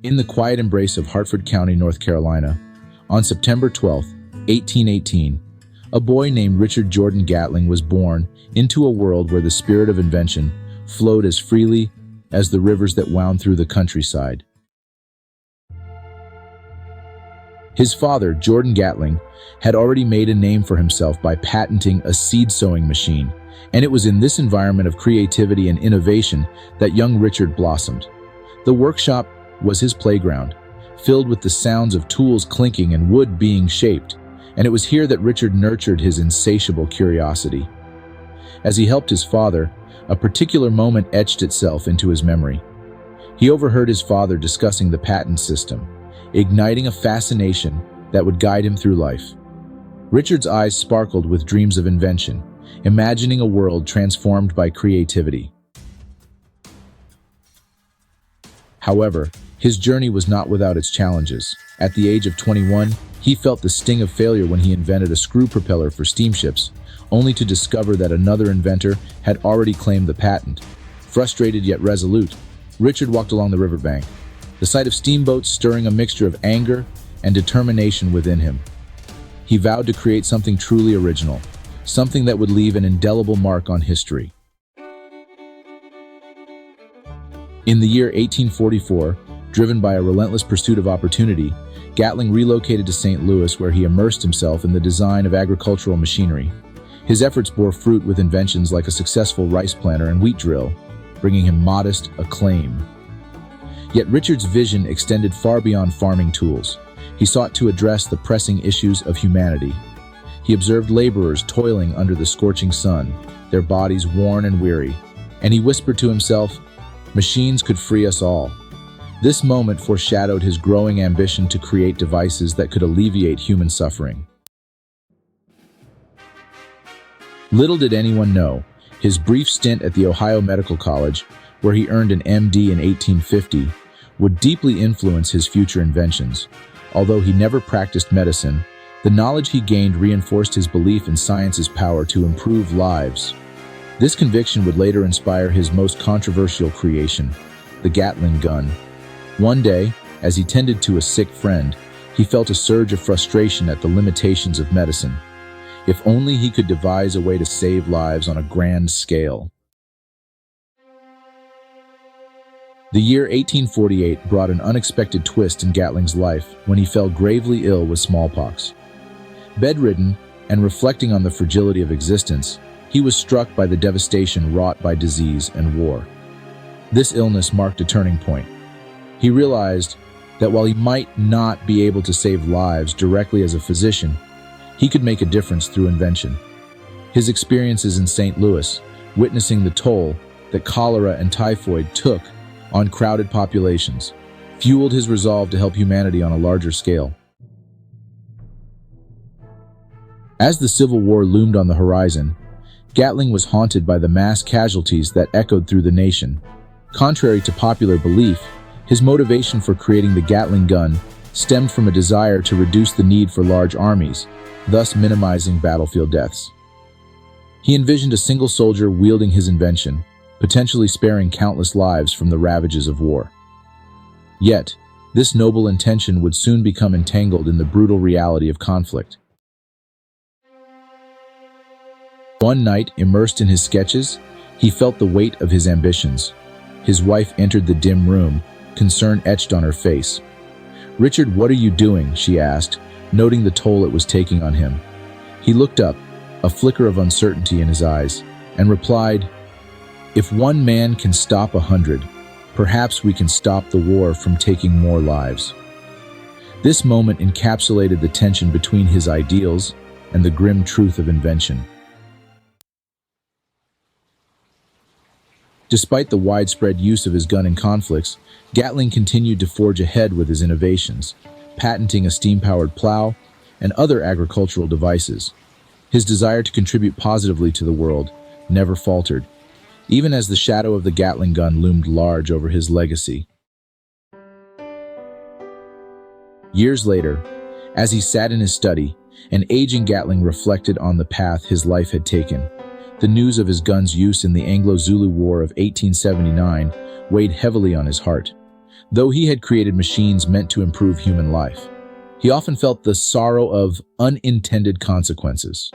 In the quiet embrace of Hartford County, North Carolina, on September 12, 1818, a boy named Richard Jordan Gatling was born into a world where the spirit of invention flowed as freely as the rivers that wound through the countryside. His father, Jordan Gatling, had already made a name for himself by patenting a seed-sowing machine, and it was in this environment of creativity and innovation that young Richard blossomed. The workshop was his playground, filled with the sounds of tools clinking and wood being shaped, and it was here that Richard nurtured his insatiable curiosity. As he helped his father, a particular moment etched itself into his memory. He overheard his father discussing the patent system, igniting a fascination that would guide him through life. Richard's eyes sparkled with dreams of invention, imagining a world transformed by creativity. However, his journey was not without its challenges. At the age of 21, he felt the sting of failure when he invented a screw propeller for steamships, only to discover that another inventor had already claimed the patent. Frustrated yet resolute, Richard walked along the riverbank, the sight of steamboats stirring a mixture of anger and determination within him. He vowed to create something truly original, something that would leave an indelible mark on history. In the year 1844, driven by a relentless pursuit of opportunity, Gatling relocated to St. Louis, where he immersed himself in the design of agricultural machinery. His efforts bore fruit with inventions like a successful rice planter and wheat drill, bringing him modest acclaim. Yet Richard's vision extended far beyond farming tools. He sought to address the pressing issues of humanity. He observed laborers toiling under the scorching sun, their bodies worn and weary, and he whispered to himself, "Machines could free us all." This moment foreshadowed his growing ambition to create devices that could alleviate human suffering. Little did anyone know, his brief stint at the Ohio Medical College, where he earned an MD in 1850, would deeply influence his future inventions. Although he never practiced medicine, the knowledge he gained reinforced his belief in science's power to improve lives. This conviction would later inspire his most controversial creation, the Gatling gun. One day, as he tended to a sick friend, he felt a surge of frustration at the limitations of medicine. If only he could devise a way to save lives on a grand scale. The year 1848 brought an unexpected twist in Gatling's life when he fell gravely ill with smallpox. Bedridden and reflecting on the fragility of existence, he was struck by the devastation wrought by disease and war. This illness marked a turning point. He realized that while he might not be able to save lives directly as a physician, he could make a difference through invention. His experiences in St. Louis, witnessing the toll that cholera and typhoid took on crowded populations, fueled his resolve to help humanity on a larger scale. As the Civil War loomed on the horizon, Gatling was haunted by the mass casualties that echoed through the nation. Contrary to popular belief, his motivation for creating the Gatling gun stemmed from a desire to reduce the need for large armies, thus minimizing battlefield deaths. He envisioned a single soldier wielding his invention, potentially sparing countless lives from the ravages of war. Yet, this noble intention would soon become entangled in the brutal reality of conflict. One night, immersed in his sketches, he felt the weight of his ambitions. His wife entered the dim room, concern etched on her face. "Richard, what are you doing?" she asked, noting the toll it was taking on him. He looked up, a flicker of uncertainty in his eyes, and replied, "If one man can stop 100, perhaps we can stop the war from taking more lives." This moment encapsulated the tension between his ideals and the grim truth of invention. Despite the widespread use of his gun in conflicts, Gatling continued to forge ahead with his innovations, patenting a steam-powered plow and other agricultural devices. His desire to contribute positively to the world never faltered, even as the shadow of the Gatling gun loomed large over his legacy. Years later, as he sat in his study, an aging Gatling reflected on the path his life had taken. The news of his gun's use in the Anglo-Zulu War of 1879 weighed heavily on his heart. Though he had created machines meant to improve human life, he often felt the sorrow of unintended consequences.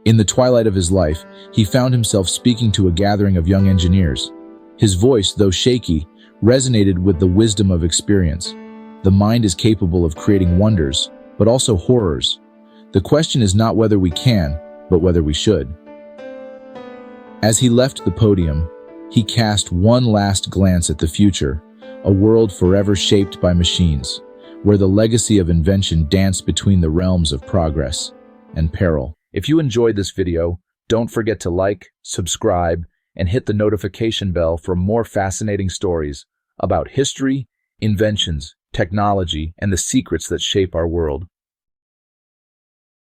In the twilight of his life, he found himself speaking to a gathering of young engineers. His voice, though shaky, resonated with the wisdom of experience. The mind is capable of creating wonders, but also horrors. The question is not whether we can, but whether we should. As he left the podium, he cast one last glance at the future, a world forever shaped by machines, where the legacy of invention danced between the realms of progress and peril. If you enjoyed this video, don't forget to like, subscribe, and hit the notification bell for more fascinating stories about history, inventions, technology, and the secrets that shape our world.